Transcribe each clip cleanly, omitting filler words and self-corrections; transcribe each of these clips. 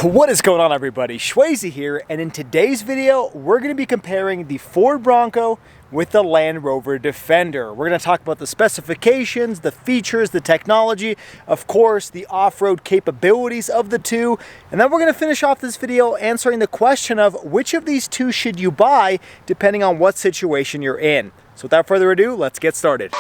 What is going on, everybody? Shwazy here, and in today's video we're going to be comparing the Ford Bronco with the Land Rover Defender. We're going to talk about the specifications, the features, the technology, of course the off-road capabilities of the two, and then we're going to finish off this video answering the question of which of these two should you buy depending on what situation you're in. So without further ado, let's get started.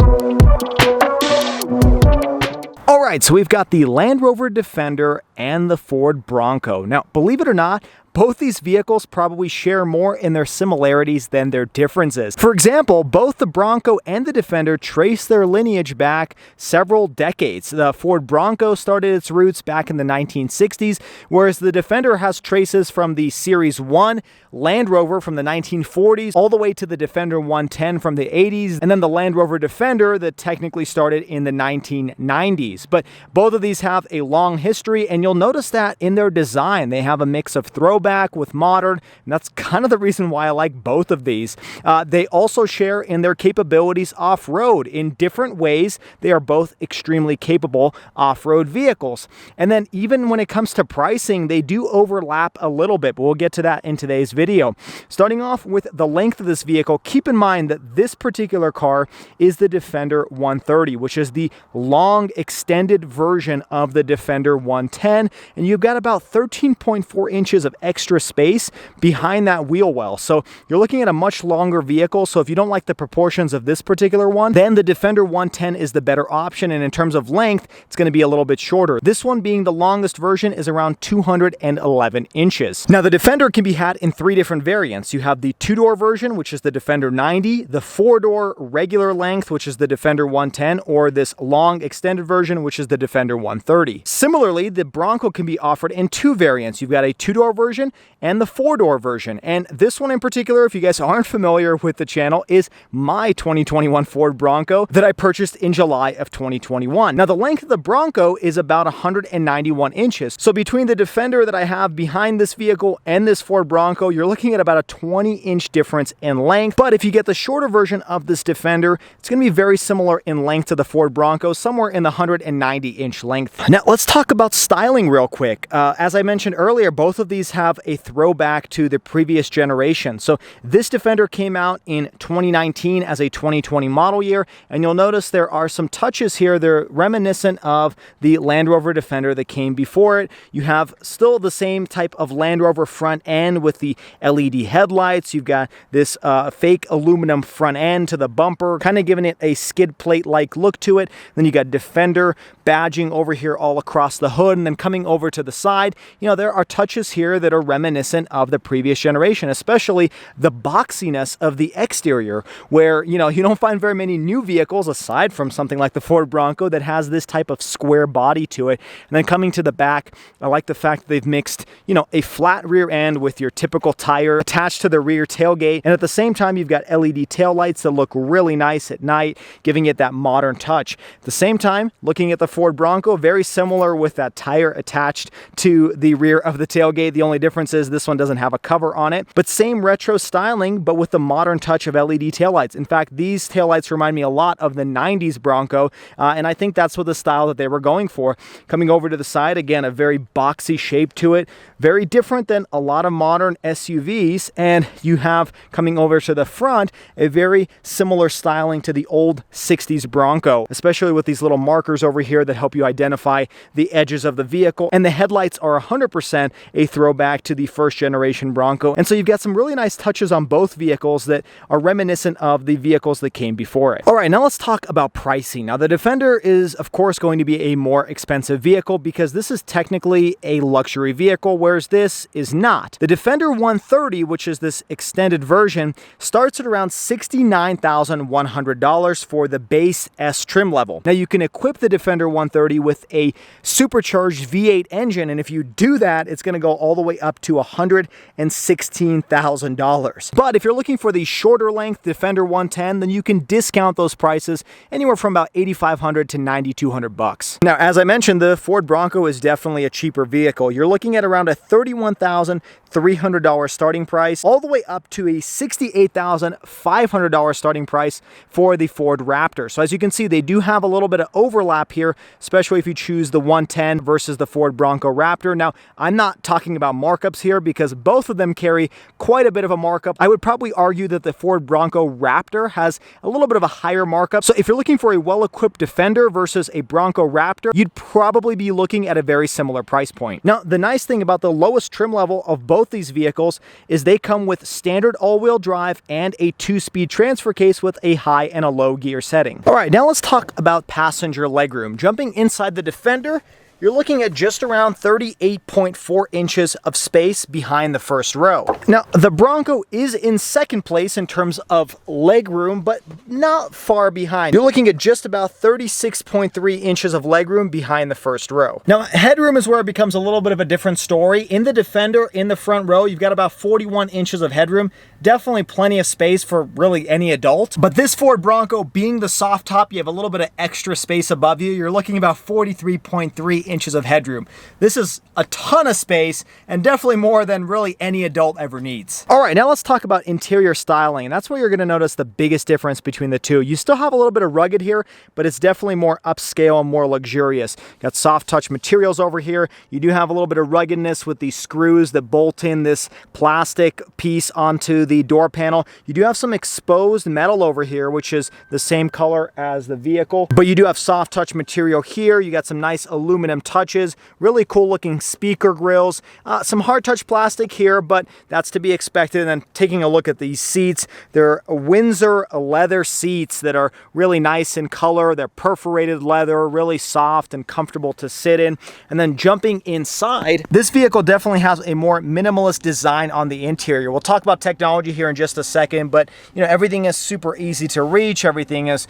Alright, so we've got the Land Rover Defender and the Ford Bronco. Now, believe it or not, both these vehicles probably share more in their similarities than their differences. For example, both the Bronco and the Defender trace their lineage back several decades. The Ford Bronco started its roots back in the 1960s, whereas the Defender has traces from the Series 1 Land Rover from the 1940s, all the way to the Defender 110 from the 80s, and then the Land Rover Defender that technically started in the 1990s. But both of these have a long history, and you'll notice that in their design, they have a mix of throwback with modern, and that's kind of the reason why I like both of these. They also share in their capabilities off-road. In different ways, they are both extremely capable off-road vehicles. And then even when it comes to pricing, they do overlap a little bit, but we'll get to that in today's video. Starting off with the length of this vehicle, keep in mind that this particular car is the Defender 130, which is the long extended version of the Defender 110, and you've got about 13.4 inches of extra space behind that wheel well. So you're looking at a much longer vehicle. So if you don't like the proportions of this particular one, then the Defender 110 is the better option. And in terms of length, it's going to be a little bit shorter. This one being the longest version is around 211 inches. Now the Defender can be had in three different variants. You have the two-door version, which is the Defender 90, the four-door regular length, which is the Defender 110, or this long extended version, which is the Defender 130. Similarly, the Bronco can be offered in two variants. You've got a two-door version and the four-door version. And this one in particular, if you guys aren't familiar with the channel, is my 2021 Ford Bronco that I purchased in July of 2021. Now the length of the Bronco is about 191 inches. So between the Defender that I have behind this vehicle and this Ford Bronco, you're looking at about a 20-inch difference in length. But if you get the shorter version of this Defender, it's going to be very similar in length to the Ford Bronco, somewhere in the 190-inch length. Now let's talk about styling real quick. As I mentioned earlier, both of these have a throwback to the previous generation. So this Defender came out in 2019 as a 2020 model year, and you'll notice there are some touches here. They're reminiscent of the Land Rover Defender that came before it. You have still the same type of Land Rover front end with the LED headlights. You've got this fake aluminum front end to the bumper, kind of giving it a skid plate-like look to it. Then you got Defender badging over here all across the hood, and then coming over to the side, you know, there are touches here that are reminiscent of the previous generation, especially the boxiness of the exterior, where, you know, you don't find very many new vehicles aside from something like the Ford Bronco that has this type of square body to it. And then coming to the back, I like the fact that they've mixed, you know, a flat rear end with your typical tire attached to the rear tailgate, and at the same time you've got LED taillights that look really nice at night, giving it that modern touch. At the same time, looking at the Ford Bronco, very similar with that tire attached to the rear of the tailgate. The only difference is this one doesn't have a cover on it, but same retro styling, but with the modern touch of LED taillights. In fact, these taillights remind me a lot of the 90s Bronco, and I think that's what the style that they were going for. Coming over to the side, again, a very boxy shape to it, very different than a lot of modern SUVs, and you have, coming over to the front, a very similar styling to the old 60s Bronco, especially with these little markers over here that help you identify the edges of the vehicle, and the headlights are 100% a throwback to the first generation Bronco. And so you've got some really nice touches on both vehicles that are reminiscent of the vehicles that came before it. All right, now let's talk about pricing. Now the Defender is of course going to be a more expensive vehicle because this is technically a luxury vehicle, whereas this is not. The Defender 130, which is this extended version, starts at around $69,100 for the base S trim level. Now you can equip the Defender 130 with a supercharged V8 engine, and if you do that, it's going to go all the way up to $116,000. But if you're looking for the shorter length Defender 110, then you can discount those prices anywhere from about $8,500 to $9,200. Now, as I mentioned, the Ford Bronco is definitely a cheaper vehicle. You're looking at around a $31,300 starting price, all the way up to a $68,500 starting price for the Ford Raptor. So as you can see, they do have a little bit of overlap here, especially if you choose the 110 versus the Ford Bronco Raptor. Now, I'm not talking about markups here because both of them carry quite a bit of a markup. I would probably argue that the Ford Bronco Raptor has a little bit of a higher markup. So if you're looking for a well-equipped Defender versus a Bronco Raptor, you'd probably be looking at a very similar price point. Now, the nice thing about the lowest trim level of both these vehicles is they come with standard all-wheel drive and a 2-speed transfer case with a high and a low gear setting. All right, now let's talk about passenger legroom. Jumping inside the Defender, you're looking at just around 38.4 inches of space behind the first row. Now, the Bronco is in second place in terms of legroom, but not far behind. You're looking at just about 36.3 inches of legroom behind the first row. Now, headroom is where it becomes a little bit of a different story. In the Defender, in the front row, you've got about 41 inches of headroom. Definitely plenty of space for really any adult. But this Ford Bronco, being the soft top, you have a little bit of extra space above you. You're looking about 43.3 inches of headroom. This is a ton of space and definitely more than really any adult ever needs. All right, now let's talk about interior styling. And that's where you're going to notice the biggest difference between the two. You still have a little bit of rugged here, but it's definitely more upscale and more luxurious. Got soft touch materials over here. You do have a little bit of ruggedness with these screws that bolt in this plastic piece onto the door panel. You do have some exposed metal over here, which is the same color as the vehicle, but you do have soft touch material here. You got some nice aluminum touches, really cool looking speaker grills, some hard touch plastic here, but that's to be expected. And then taking a look at these seats, they're Windsor leather seats that are really nice in color. They're perforated leather, really soft and comfortable to sit in. And then jumping inside, this vehicle definitely has a more minimalist design on the interior. We'll talk about technology here in just a second, but you know, everything is super easy to reach. Everything is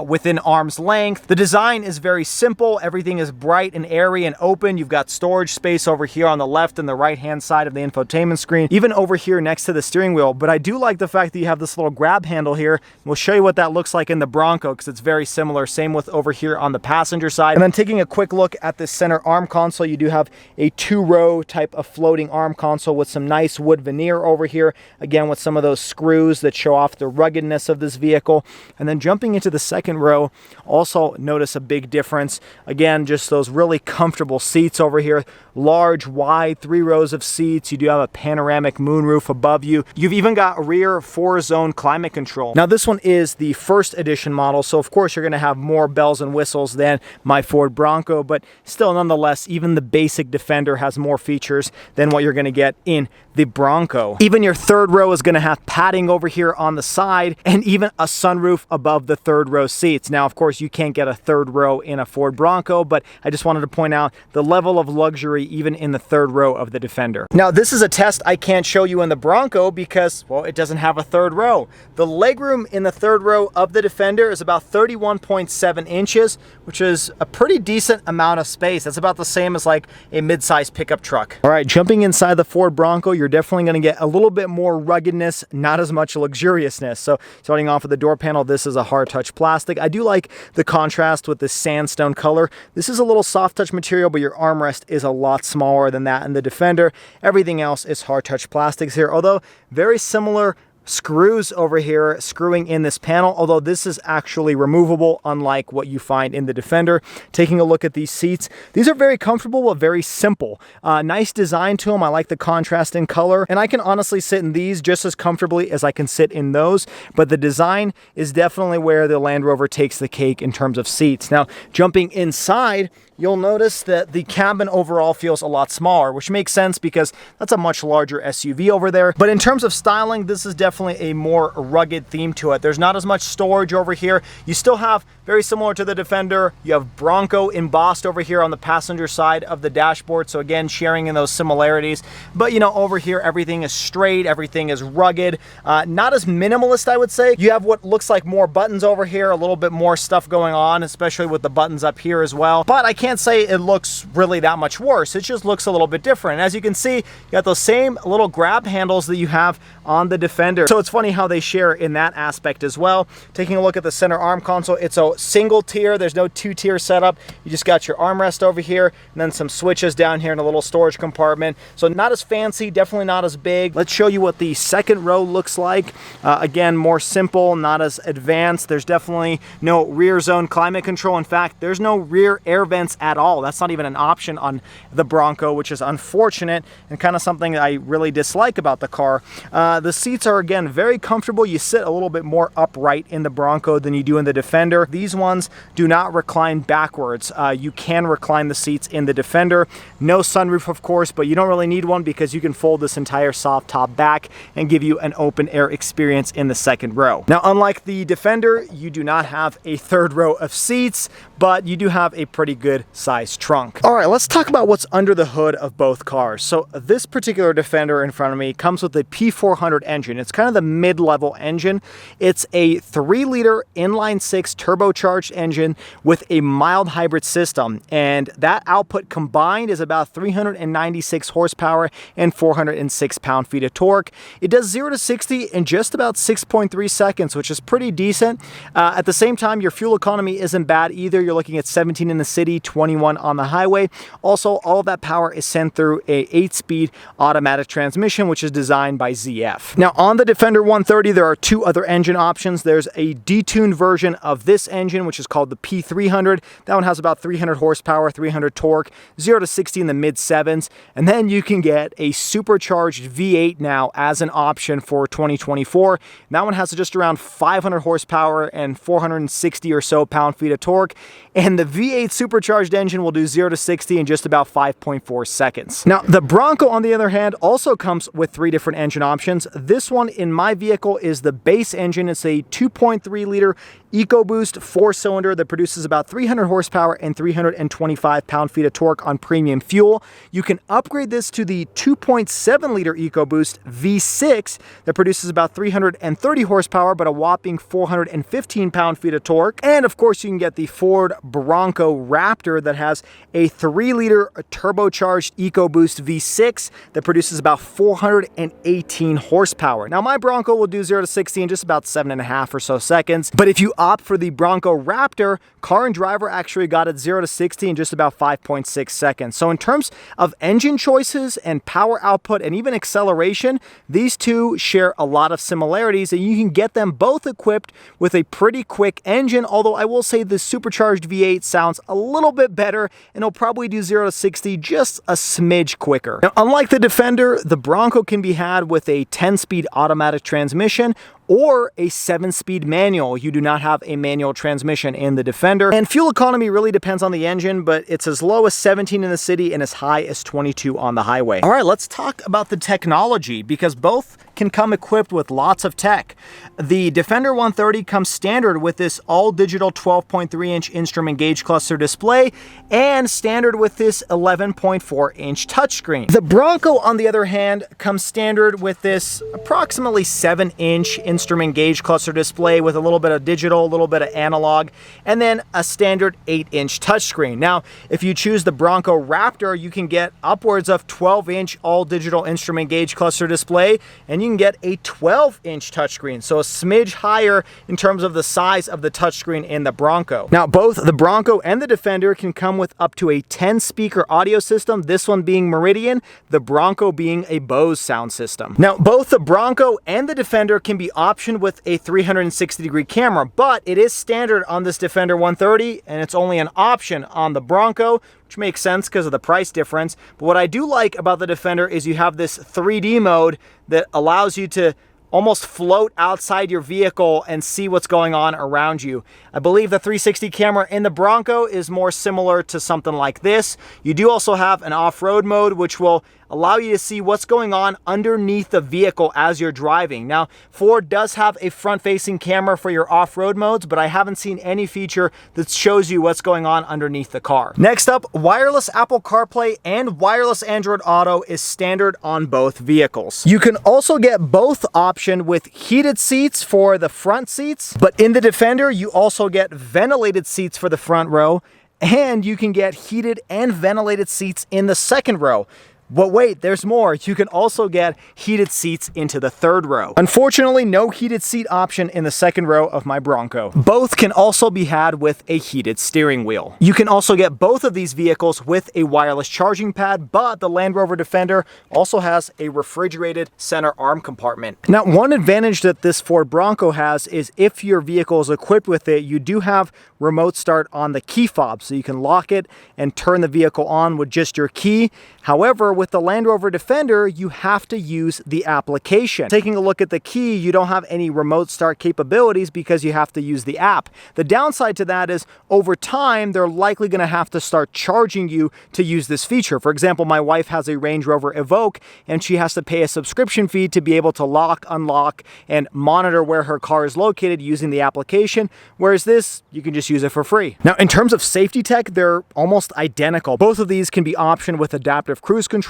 within arm's length. The design is very simple. Everything is bright and airy and open. You've got storage space over here on the left and the right hand side of the infotainment screen, even over here next to the steering wheel. But I do like the fact that you have this little grab handle here. We'll show you what that looks like in the Bronco because it's very similar. Same with over here on the passenger side. And then taking a quick look at the center arm console, you do have a 2-row type of floating arm console with some nice wood veneer over here, again with some of those screws that show off the ruggedness of this vehicle. And then jumping into the second row, also notice a big difference. Again, just those really comfortable seats over here, large, wide, 3 rows of seats. You do have a panoramic moonroof above you. You've even got rear 4-zone climate control. Now, this one is the first edition model, so of course you're going to have more bells and whistles than my Ford Bronco, but still, nonetheless, even the basic Defender has more features than what you're going to get in the Bronco. Even your third row is going to have padding over here on the side and even a sunroof above the third row seats. Now, of course, you can't get a third row in a Ford Bronco, but I just wanted to point out the level of luxury even in the third row of the Defender. Now, this is a test I can't show you in the Bronco because, well, it doesn't have a third row. The legroom in the third row of the Defender is about 31.7 inches, which is a pretty decent amount of space. That's about the same as like a mid-size pickup truck. All right, jumping inside the Ford Bronco, you're definitely going to get a little bit more ruggedness, not as much luxuriousness. So starting off with the door panel, this is a hard touch plastic. I do like the contrast with the sandstone color. This is a little soft touch material, but your armrest is a lot smaller than that in the Defender. Everything else is hard touch plastics here, although very similar screws over here screwing in this panel, although this is actually removable, unlike what you find in the Defender. Taking a look at these seats, these are very comfortable but very simple. Nice design to them. I like the contrast in color, and I can honestly sit in these just as comfortably as I can sit in those, but the design is definitely where the Land Rover takes the cake in terms of seats. Now, jumping inside, you'll notice that the cabin overall feels a lot smaller, which makes sense because that's a much larger SUV over there. But in terms of styling, this is definitely a more rugged theme to it. There's not as much storage over here. You still have, very similar to the Defender, you have Bronco embossed over here on the passenger side of the dashboard. So again, sharing in those similarities. But you know, over here, everything is straight, everything is rugged. Not as minimalist, I would say. You have what looks like more buttons over here, a little bit more stuff going on, especially with the buttons up here as well. But I can't can't say it looks really that much worse. It just looks a little bit different. As you can see, you got those same little grab handles that you have on the Defender. So it's funny how they share in that aspect as well. Taking a look at the center arm console, it's a single tier. There's no two-tier setup. You just got your armrest over here and then some switches down here in a little storage compartment. So not as fancy, definitely not as big. Let's show you what the second row looks like. Again, more simple, not as advanced. There's definitely no rear zone climate control. In fact, there's no rear air vents at all. That's not even an option on the Bronco, which is unfortunate and kind of something I really dislike about the car. The seats are, again, very comfortable. You sit a little bit more upright in the Bronco than you do in the Defender. These ones do not recline backwards. You can recline the seats in the Defender. No sunroof, of course, but you don't really need one because you can fold this entire soft top back and give you an open air experience in the second row. Now, unlike the Defender, you do not have a third row of seats, but you do have a pretty good sized trunk. All right, let's talk about what's under the hood of both cars. So this particular Defender in front of me comes with a P400 engine. It's kind of the mid-level engine. It's a 3-liter inline-6 turbocharged engine with a mild hybrid system, and that output combined is about 396 horsepower and 406 pound-feet of torque. It does 0 to 60 in just about 6.3 seconds, which is pretty decent. At the same time, your fuel economy isn't bad either. You're looking at 17 in the city, 21 on the highway. Also, all of that power is sent through a 8-speed automatic transmission, which is designed by ZF. Now, on the Defender 130, there are two other engine options. There's a detuned version of this engine, which is called the P300. That one has about 300 horsepower, 300 torque, 0 to 60 in the mid-7s. And then you can get a supercharged V8 now as an option for 2024. And that one has just around 500 horsepower and 460 or so pound-feet of torque. And the V8 supercharged engine will do 0 to 60 in just about 5.4 seconds. Now, the Bronco, on the other hand, also comes with 3 different engine options. This one in my vehicle is the base engine. It's a 2.3-liter EcoBoost 4-cylinder that produces about 300 horsepower and 325 pound-feet of torque on premium fuel. You can upgrade this to the 2.7-liter EcoBoost V6 that produces about 330 horsepower but a whopping 415 pound-feet of torque. And of course, you can get the Ford Bronco Raptor that has a 3-liter turbocharged EcoBoost V6 that produces about 418 horsepower. Now, my Bronco will do 0 to 60 in just about 7.5 or so seconds, but if you opt for the Bronco Raptor, Car and Driver actually got it 0 to 60 in just about 5.6 seconds. So in terms of engine choices and power output and even acceleration, these two share a lot of similarities, and you can get them both equipped with a pretty quick engine, although I will say the supercharged V8 sounds a little bit better and it'll probably do 0 to 60 just a smidge quicker. Now, unlike the Defender, the Bronco can be had with a 10-speed automatic transmission or a 7-speed manual. You do not have a manual transmission in the Defender. And fuel economy really depends on the engine, but it's as low as 17 in the city and as high as 22 on the highway. All right, let's talk about the technology, because both can come equipped with lots of tech. The Defender 130 comes standard with this all-digital 12.3-inch instrument gauge cluster display and standard with this 11.4-inch touchscreen. The Bronco, on the other hand, comes standard with this approximately 7-inch instrument gauge cluster display with a little bit of digital, a little bit of analog, and then a standard 8-inch touchscreen. Now, if you choose the Bronco Raptor, you can get upwards of 12-inch all-digital instrument gauge cluster display, and you can get a 12-inch touchscreen, so a smidge higher in terms of the size of the touchscreen in the Bronco. Now, both the Bronco and the Defender can come with up to a 10-speaker audio system, this one being Meridian, the Bronco being a Bose sound system. Now, both the Bronco and the Defender can be optioned with a 360-degree camera, but it is standard on this Defender 130, and it's only an option on the Bronco, which makes sense because of the price difference. But what I do like about the Defender is you have this 3D mode that allows you to almost float outside your vehicle and see what's going on around you. I believe the 360 camera in the Bronco is more similar to something like this. You do also have an off-road mode, which will allow you to see what's going on underneath the vehicle as you're driving. Now, Ford does have a front-facing camera for your off-road modes, but I haven't seen any feature that shows you what's going on underneath the car. Next up, wireless Apple CarPlay and wireless Android Auto is standard on both vehicles. You can also get both optioned with heated seats for the front seats, but in the Defender, you also get ventilated seats for the front row And you can get heated and ventilated seats in the second row. But wait, there's more. You can also get heated seats into the third row. Unfortunately, no heated seat option in the second row of my Bronco. Both can also be had with a heated steering wheel. You can also get both of these vehicles with a wireless charging pad, but the Land Rover Defender also has a refrigerated center arm compartment. Now, one advantage that this Ford Bronco has is if your vehicle is equipped with it, you do have remote start on the key fob, so you can lock it and turn the vehicle on with just your key. However, with the Land Rover Defender, you have to use the application. Taking a look at the key, you don't have any remote start capabilities because you have to use the app. The downside to that is over time, they're likely going to have to start charging you to use this feature. For example, my wife has a Range Rover Evoque and she has to pay a subscription fee to be able to lock, unlock, and monitor where her car is located using the application, whereas this, you can just use it for free. Now, in terms of safety tech, they're almost identical. Both of these can be optioned with adaptive cruise control.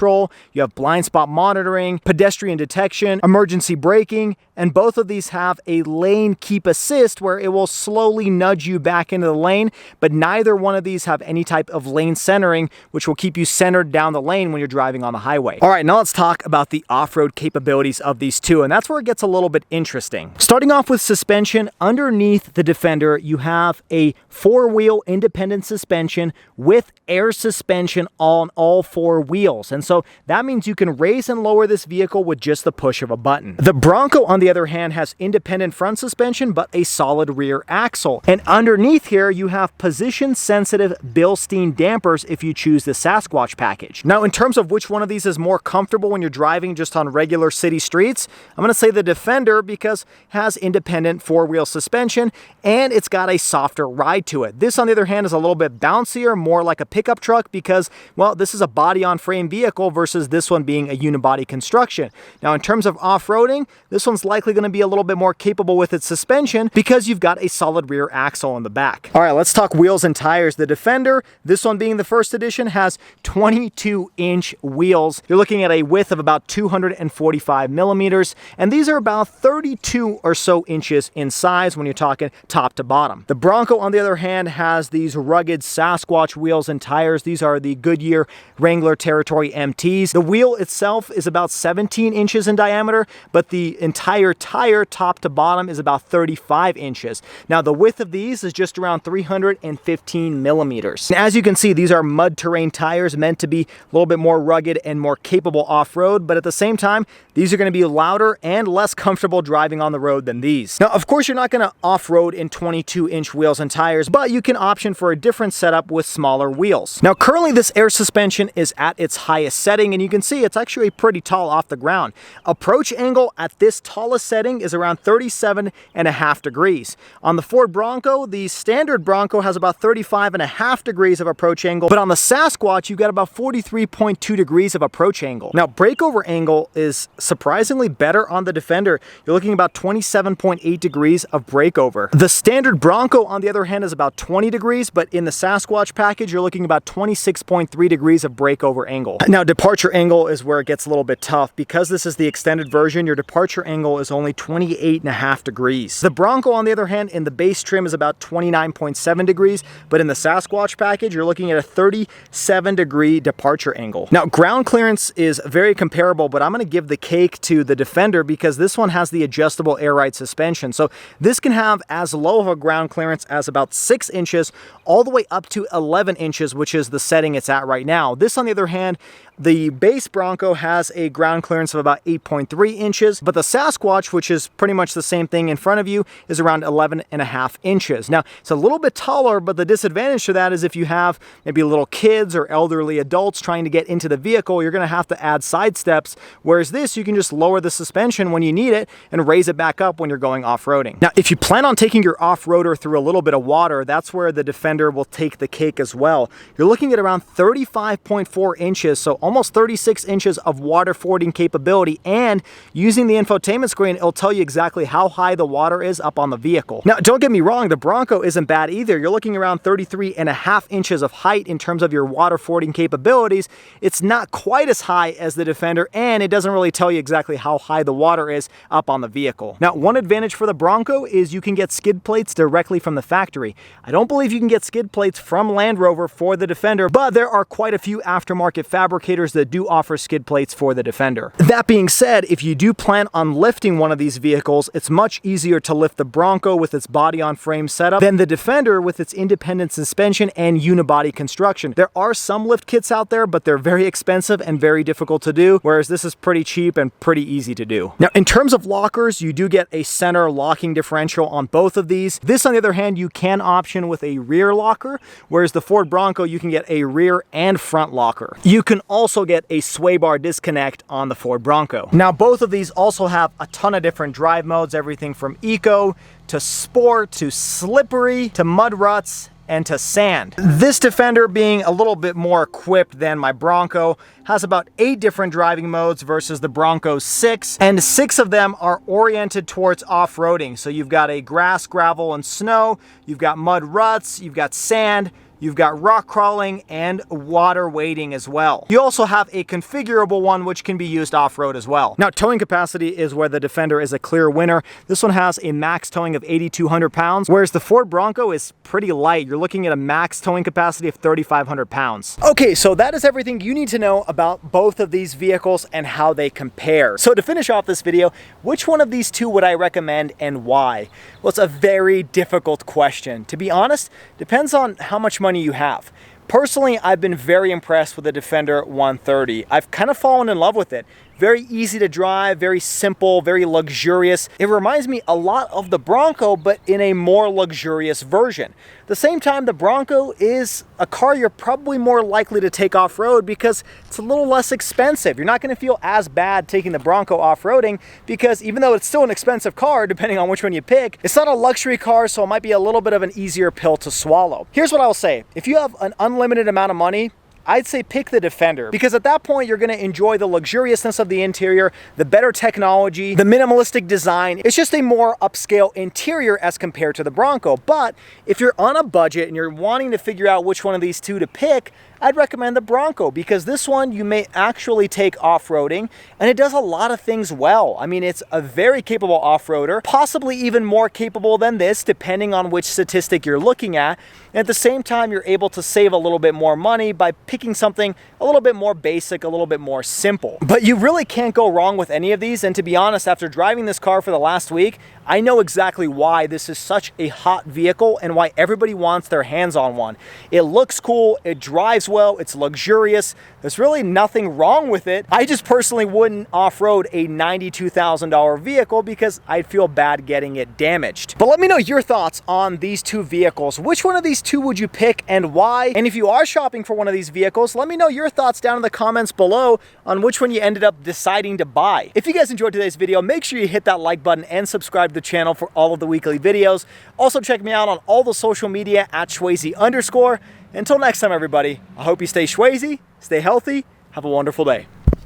You have blind spot monitoring, pedestrian detection, emergency braking, and both of these have a lane keep assist where it will slowly nudge you back into the lane, but neither one of these have any type of lane centering, which will keep you centered down the lane when you're driving on the highway. All right, now let's talk about the off-road capabilities of these two, and that's where it gets a little bit interesting. Starting off with suspension, underneath the Defender, you have a four-wheel independent suspension with air suspension on all four wheels. And so that means you can raise and lower this vehicle with just the push of a button. The Bronco, on the other hand, has independent front suspension, but a solid rear axle. And underneath here, you have position-sensitive Bilstein dampers if you choose the Sasquatch package. Now, in terms of which one of these is more comfortable when you're driving just on regular city streets, I'm going to say the Defender because it has independent four-wheel suspension and it's got a softer ride to it. This, on the other hand, is a little bit bouncier, more like a pickup truck because, well, this is a body-on-frame vehicle versus this one being a unibody construction. Now, in terms of off-roading, this one's likely going to be a little bit more capable with its suspension because you've got a solid rear axle in the back. All right, let's talk wheels and tires. The Defender, this one being the first edition, has 22-inch wheels. You're looking at a width of about 245 millimeters, and these are about 32 or so inches in size when you're talking top to bottom. The Bronco, on the other hand, has these rugged Sasquatch wheels and tires. These are the Goodyear Wrangler Territory MTs. The wheel itself is about 17 inches in diameter, but the entire tire top to bottom is about 35 inches. Now, the width of these is just around 315 millimeters. And as you can see, these are mud terrain tires meant to be a little bit more rugged and more capable off-road, but at the same time, these are going to be louder and less comfortable driving on the road than these. Now, of course, you're not going to off-road in 22-inch wheels and tires, but you can option for a different setup with smaller wheels. Now, currently this air suspension is at its highest setting, and you can see it's actually pretty tall off the ground. Approach angle at this tallest setting is around 37.5 degrees. On the Ford Bronco, the standard Bronco has about 35.5 degrees of approach angle, but on the Sasquatch, you've got about 43.2 degrees of approach angle. Now, breakover angle is surprisingly better on the Defender. You're looking about 27.8 degrees of breakover. The standard Bronco, on the other hand, is about 20 degrees, but in the Sasquatch package, you're looking about 26.3 degrees of breakover angle. Now, departure angle is where it gets a little bit tough. Because this is the extended version, your departure angle is only 28.5 degrees. The Bronco, on the other hand, in the base trim is about 29.7 degrees, but in the Sasquatch package, you're looking at a 37-degree departure angle. Now, ground clearance is very comparable, but I'm going to give the cake to the Defender because this one has the adjustable air ride suspension. So this can have as low of a ground clearance as about 6 inches all the way up to 11 inches, which is the setting it's at right now. This, on the other hand, the base Bronco has a ground clearance of about 8.3 inches, but the Sasquatch, which is pretty much the same thing in front of you, is around 11.5 inches. Now, it's a little bit taller, but the disadvantage to that is if you have maybe little kids or elderly adults trying to get into the vehicle, you're going to have to add side steps, whereas this, you can just lower the suspension when you need it and raise it back up when you're going off-roading. Now, if you plan on taking your off-roader through a little bit of water, that's where the Defender will take the cake as well. You're looking at around 35.4 inches, so almost 36 inches of water fording capability, and using the infotainment screen, it'll tell you exactly how high the water is up on the vehicle. Now, don't get me wrong, the Bronco isn't bad either. You're looking around 33.5 inches of height in terms of your water fording capabilities. It's not quite as high as the Defender, and it doesn't really tell you exactly how high the water is up on the vehicle. Now, one advantage for the Bronco is you can get skid plates directly from the factory. I don't believe you can get skid plates from Land Rover for the Defender, but there are quite a few aftermarket fabricators that do offer skid plates for the Defender. That being said, if you do plan on lifting one of these vehicles, it's much easier to lift the Bronco with its body-on-frame setup than the Defender with its independent suspension and unibody construction. There are some lift kits out there, but they're very expensive and very difficult to do, whereas this is pretty cheap and pretty easy to do. Now, in terms of lockers, you do get a center locking differential on both of these. This, on the other hand, you can option with a rear locker, whereas the Ford Bronco, you can get a rear and front locker. You can also get a sway bar disconnect on the Ford Bronco. Now, both of these also have a ton of different drive modes, everything from eco to sport to slippery to mud ruts and to sand. This Defender, being a little bit more equipped than my Bronco, has about 8 different driving modes versus the Bronco's 6, and 6 of them are oriented towards off-roading. So you've got a grass, gravel, and snow, you've got mud ruts, you've got sand, you've got rock crawling and water wading as well. You also have a configurable one which can be used off-road as well. Now, towing capacity is where the Defender is a clear winner. This one has a max towing of 8,200 pounds, whereas the Ford Bronco is pretty light. You're looking at a max towing capacity of 3,500 pounds. Okay, so that is everything you need to know about both of these vehicles and how they compare. So to finish off this video, which one of these two would I recommend and why? Well, it's a very difficult question. To be honest, depends on how much money you have. Personally, I've been very impressed with the Defender 130. I've kind of fallen in love with it. Very easy to drive, very simple, very luxurious. It reminds me a lot of the Bronco, but in a more luxurious version. At the same time, the Bronco is a car you're probably more likely to take off-road because it's a little less expensive. You're not going to feel as bad taking the Bronco off-roading because even though it's still an expensive car, depending on which one you pick, it's not a luxury car, so it might be a little bit of an easier pill to swallow. Here's what I'll say. If you have an unlimited amount of money, I'd say pick the Defender, because at that point you're going to enjoy the luxuriousness of the interior, the better technology, the minimalistic design. It's just a more upscale interior as compared to the Bronco. But if you're on a budget and you're wanting to figure out which one of these two to pick, I'd recommend the Bronco, because this one you may actually take off-roading and it does a lot of things well. I mean, it's a very capable off-roader, possibly even more capable than this depending on which statistic you're looking at. And at the same time, you're able to save a little bit more money by picking something a little bit more basic, a little bit more simple. But you really can't go wrong with any of these. And to be honest, after driving this car for the last week, I know exactly why this is such a hot vehicle and why everybody wants their hands on one. It looks cool, it drives well, it's luxurious. There's really nothing wrong with it. I just personally wouldn't off-road a $92,000 vehicle because I'd feel bad getting it damaged. But let me know your thoughts on these two vehicles. Which one of these two would you pick and why? And if you are shopping for one of these vehicles, let me know your thoughts down in the comments below on which one you ended up deciding to buy. If you guys enjoyed today's video, make sure you hit that like button and subscribe to the channel for all of the weekly videos. Also check me out on all the social media at Schwazy_. Until next time, everybody, I hope you stay Schwazy, stay healthy, have a wonderful day.